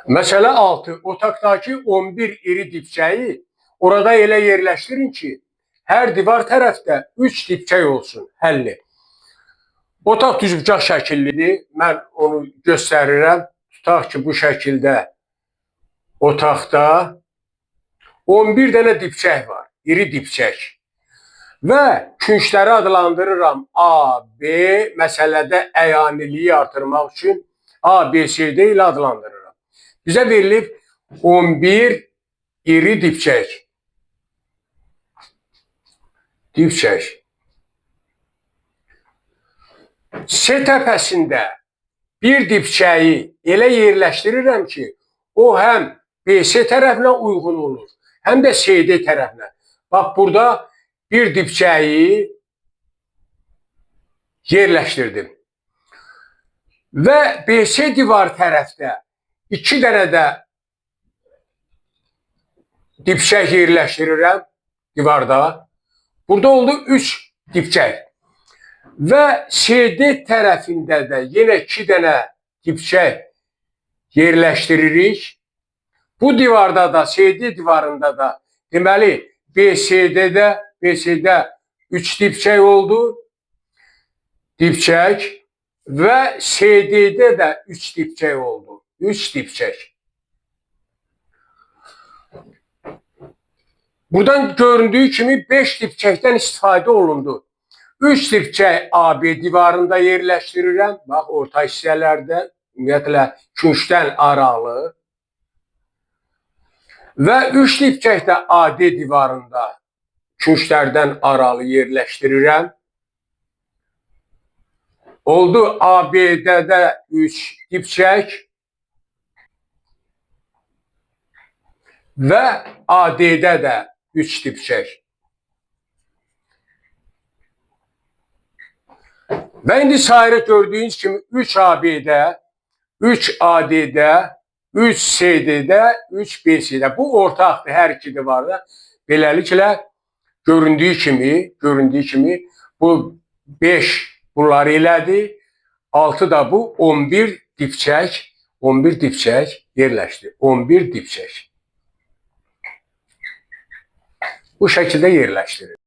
Məsələ 6. Otaqdakı 11 iri dibçəyi orada elə yerləşdirin ki, hər divar tərəfdə 3 dibçək olsun. Həlli. Otaq düzbucaq şəkillidir. Mən onu göstərirəm. Tutaq ki, bu şəkildə otaqda 11 dənə dibçək var. İri dibçək. Və küncləri adlandırıram A, B, məsələdə əyaniliyi artırmaq üçün A, B, C, D ilə adlandırıram. Bizə verilib 11 iri dibçək. C təpəsində bir dibçəyi elə yerləşdirirəm ki, o həm BC tərəfinə uyğun olur, həm də CD tərəfinə. Bax, burada bir dibçəyi yerləşdirdim. Və BC divar tərəfdə 2 dənə də dibçək yerləşdirirəm divarda. Burada oldu 3 dibçək. Və CD tərəfində də yenə 2 dənə dibçək yerləşdiririk. Bu divarda da, CD divarında da deməli BCD-də 3 dibçək oldu. Dibçək və CD-də də 3 dibçək oldu. 3 dibçək. Buradan göründüyü kimi 5 dibçəkdən istifadə olundu. 3 dibçək AB divarında yerləşdirirəm. Bax, orta hissələrdə, ümumiyyətlə, küncdən aralı. Və 3 dibçək də AD divarında künclərdən aralı yerləşdirirəm. Oldu ABD-də 3 dibçək və AD-də də 3 dibçək. Və indi sayırı gördüyünüz kimi 3 AB-də, 3 AD-də, 3 CD-də, 3 BC-də. Bu ortaqdır hər iki divarda. Beləliklə göründüyü kimi bu 5 bunları elədi. 6 da bu 11 dibçək yerləşdi. 11 dibçək. Bu şəkildə yerləşdirir.